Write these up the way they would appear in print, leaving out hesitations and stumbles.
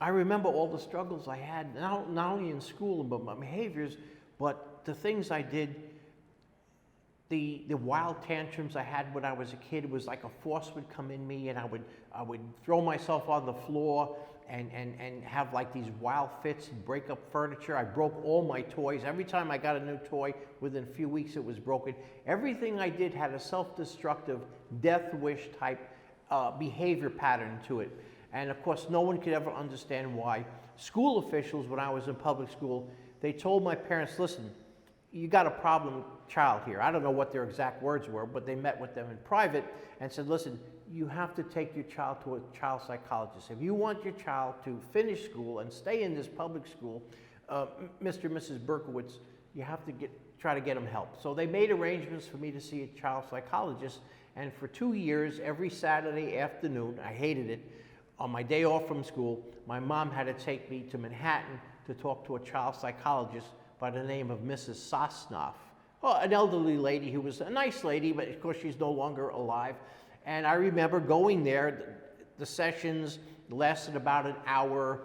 I remember all the struggles I had, not only in school, but my behaviors, but the things I did, the wild tantrums I had when I was a kid. It was like a force would come in me, and I would throw myself on the floor and have like these wild fits and break up furniture. I broke all my toys. Every time I got a new toy, within a few weeks it was broken. Everything I did had a self-destructive, death wish type behavior pattern to it. And of course, no one could ever understand why. School officials, when I was in public school, they told my parents, listen, you got a problem child here. I don't know what their exact words were, but they met with them in private and said, listen, you have to take your child to a child psychologist. If you want your child to finish school and stay in this public school, Mr. and Mrs. Berkowitz, you have to try to get them help. So they made arrangements for me to see a child psychologist, and for 2 years, every Saturday afternoon, I hated it, on my day off from school, my mom had to take me to Manhattan to talk to a child psychologist by the name of Mrs. Sosnoff. Well, an elderly lady who was a nice lady, but of course she's no longer alive. And I remember going there. The sessions lasted about an hour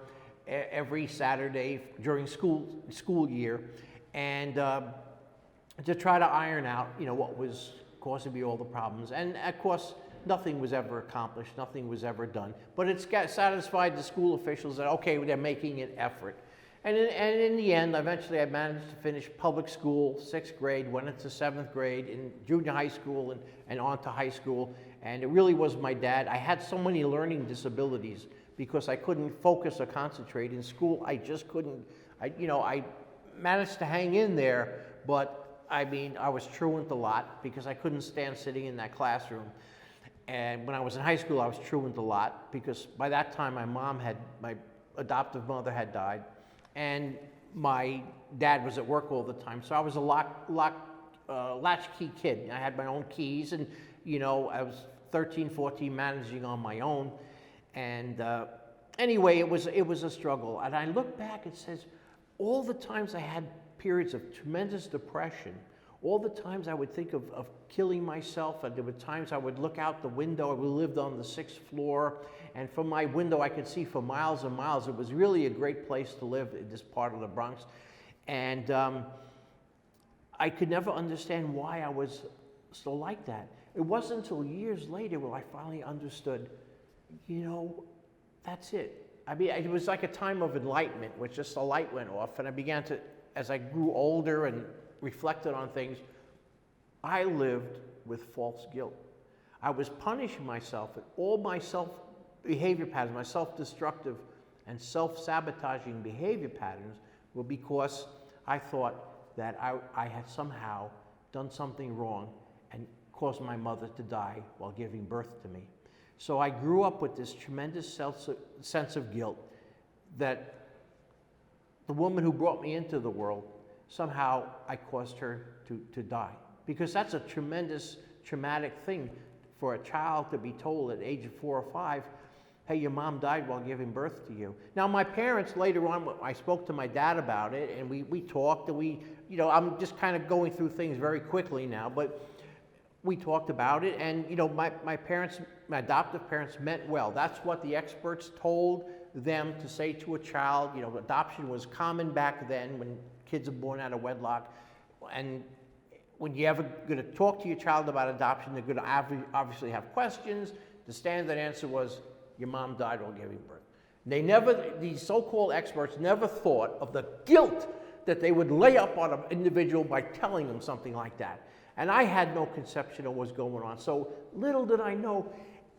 every Saturday during school year, and to try to iron out, what was causing me all the problems. And of course, nothing was ever accomplished, nothing was ever done. But it satisfied the school officials that, okay, they're making an effort. And in the end, eventually I managed to finish public school, 6th grade, went into 7th grade, in junior high school and on to high school. And it really was my dad. I had so many learning disabilities because I couldn't focus or concentrate. In school, I just couldn't, I managed to hang in there, but I was truant a lot because I couldn't stand sitting in that classroom. And when I was in high school, I was truant a lot because by that time my adoptive mother had died, and my dad was at work all the time. So I was a latchkey kid. I had my own keys, and I was 13, 14, managing on my own. And anyway, it was a struggle. And I look back, it says, all the times I had periods of tremendous depression, all the times I would think of killing myself, and there were times I would look out the window. We lived on the 6th floor, and from my window I could see for miles and miles. It was really a great place to live in this part of the Bronx. And I could never understand why I was so like that. It wasn't until years later where I finally understood, that's it. It was like a time of enlightenment, where just the light went off, and I began to, as I grew older and reflected on things, I lived with false guilt. I was punishing myself, and all my behavior patterns, my self-destructive and self-sabotaging behavior patterns were because I thought that I had somehow done something wrong and caused my mother to die while giving birth to me. So I grew up with this tremendous sense of guilt that the woman who brought me into the world, somehow I caused her to die. Because that's a tremendous traumatic thing for a child to be told at the age of 4 or 5, hey, your mom died while giving birth to you. Now my parents, later on, I spoke to my dad about it, and we talked, and I'm just kind of going through things very quickly now, but we talked about it, and my parents, my adoptive parents, meant well. That's what the experts told them to say to a child. Adoption was common back then when kids are born out of wedlock, and when you're ever going to talk to your child about adoption, they're going to obviously have questions. The standard answer was, your mom died while giving birth. These so-called experts never thought of the guilt that they would lay up on an individual by telling them something like that. And I had no conception of what was going on. So little did I know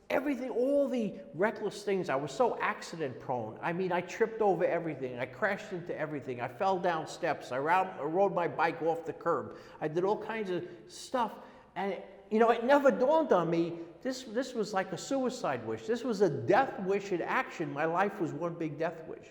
everything, all the reckless things. I was so accident prone. I tripped over everything. I crashed into everything. I fell down steps. I rode my bike off the curb. I did all kinds of stuff. And it never dawned on me, this was like a suicide wish. This was a death wish in action. My life was one big death wish.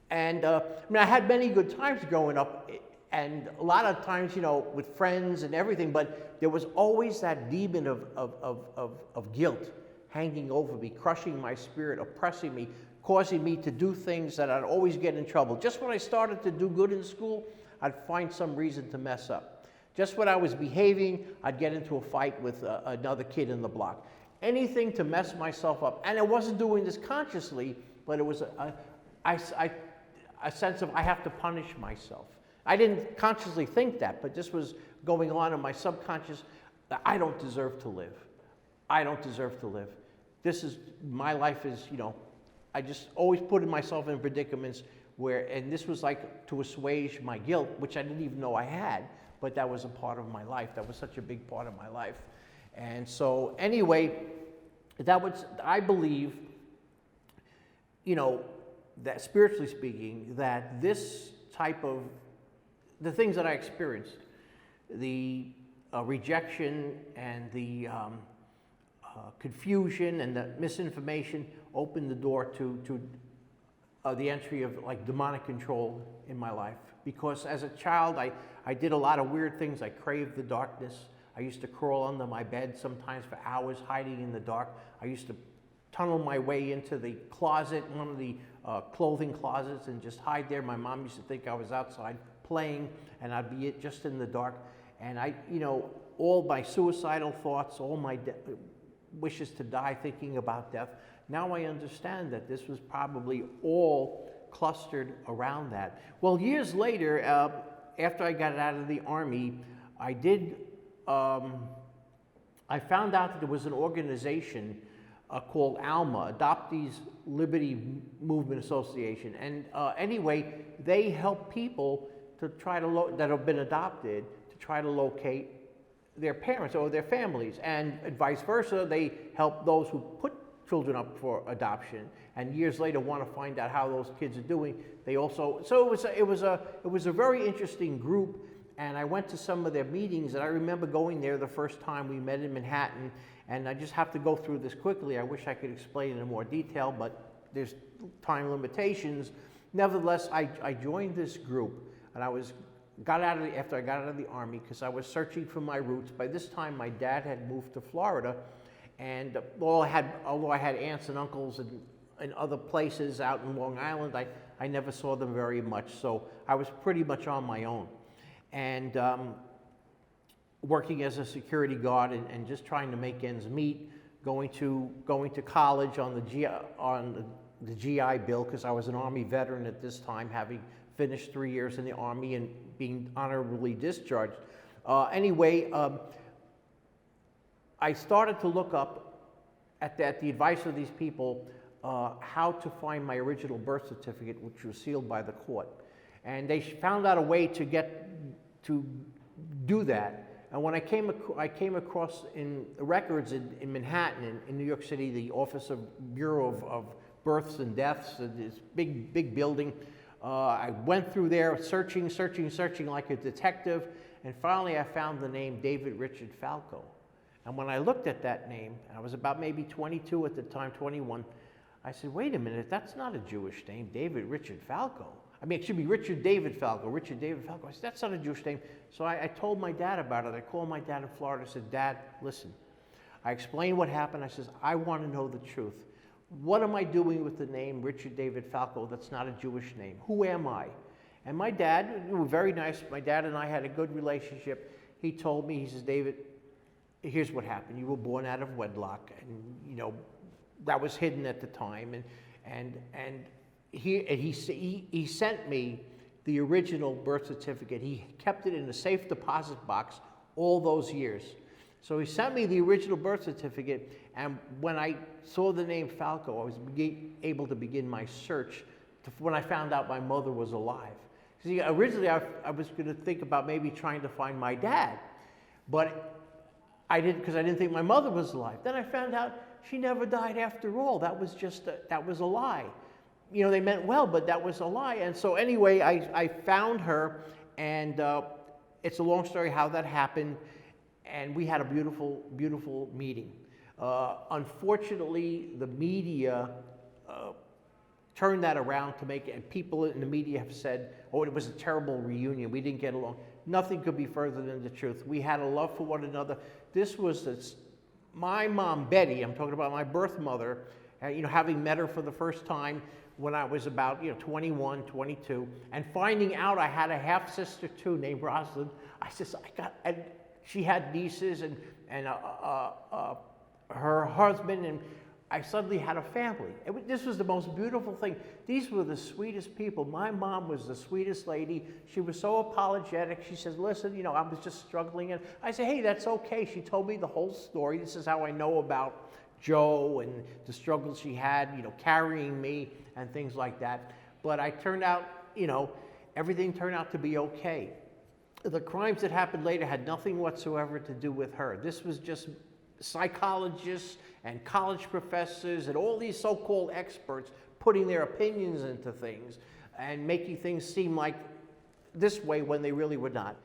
And I had many good times growing up, and a lot of times, with friends and everything, but there was always that demon of guilt hanging over me, crushing my spirit, oppressing me, causing me to do things that I'd always get in trouble. Just when I started to do good in school, I'd find some reason to mess up. Just when I was behaving, I'd get into a fight with another kid in the block. Anything to mess myself up. And I wasn't doing this consciously, but it was a sense of I have to punish myself. I didn't consciously think that, but this was going on in my subconscious, that I don't deserve to live. I don't deserve to live. My life is, I just always putting myself in predicaments where, and this was like to assuage my guilt, which I didn't even know I had, but that was a part of my life. That was such a big part of my life. And so anyway, I believe, that spiritually speaking, that this type of, the things that I experienced, the rejection and the confusion and the misinformation opened the door to the entry of like demonic control in my life. Because as a child, I did a lot of weird things. I craved the darkness. I used to crawl under my bed sometimes for hours, hiding in the dark. I used to tunnel my way into the closet, one of the clothing closets, and just hide there. My mom used to think I was outside playing, and I'd be just in the dark. And all my suicidal thoughts, all my wishes to die, thinking about death. Now I understand that this was probably all clustered around that. Well, years later, after I got out of the Army, I found out that there was an organization called ALMA, Adoptive Liberty Movement Association. And anyway, they help people to try to that have been adopted to try to locate their parents or their families, and vice versa. They help those who put children up for adoption, and years later want to find out how those kids are doing. They also, so it was a very interesting group, and I went to some of their meetings, and I remember going there the first time we met in Manhattan. And I just have to go through this quickly. I wish I could explain in more detail, but there's time limitations. Nevertheless, I joined this group, and after I got out of the Army, because I was searching for my roots. By this time, my dad had moved to Florida, and although I had aunts and uncles in other places out in Long Island, I never saw them very much. So I was pretty much on my own, and working as a security guard and just trying to make ends meet, going to college on the GI Bill, because I was an Army veteran at this time, having finished 3 years in the Army and being honorably discharged. Anyway, I started to look up at the advice of these people how to find my original birth certificate, which was sealed by the court. And they found out a way to do that. And when I came across in records in Manhattan, in New York City, the Office of Bureau of Births and Deaths, this big building, I went through there searching like a detective, and finally I found the name David Richard Falco. And when I looked at that name, and I was about maybe 22 at the time, 21, I said, wait a minute, that's not a Jewish name, David Richard Falco. I mean, it should be Richard David Falco. I said, that's not a Jewish name. So I told my dad about it. I called my dad in Florida. I said, Dad, listen. I explained what happened. I said, I want to know the truth. What am I doing with the name Richard David Falco that's not a Jewish name? Who am I? And my dad, we were very nice. My dad and I had a good relationship. He told me, he says, David, here's what happened. You were born out of wedlock. And, that was hidden at the time. And he sent me the original birth certificate. He kept it in a safe deposit box all those years. So he sent me the original birth certificate, and when I saw the name Falco, I was able to begin my search when I found out my mother was alive. See, originally I was going to think about maybe trying to find my dad, but I didn't, because I didn't think my mother was alive. Then I found out she never died after all. That was a lie. They meant well, but that was a lie. And so anyway, I found her, and it's a long story how that happened, and we had a beautiful, beautiful meeting. Unfortunately, the media turned that around to make it, and people in the media have said, oh, it was a terrible reunion, we didn't get along. Nothing could be further than the truth. We had a love for one another. This was my mom, Betty, I'm talking about my birth mother, having met her for the first time when I was about 21, 22, and finding out I had a half-sister too named Rosalind. And she had nieces and her husband, and I suddenly had a family. This was the most beautiful thing. These were the sweetest people. My mom was the sweetest lady. She was so apologetic. She says, listen, you know, I was just struggling. And I said, hey, that's okay. She told me the whole story. This is how I know about Joe and the struggles she had, you know, carrying me and things like that. But I turned out, you know, everything turned out to be okay. The crimes that happened later had nothing whatsoever to do with her. This was just psychologists and college professors and all these so-called experts putting their opinions into things and making things seem like this way when they really were not.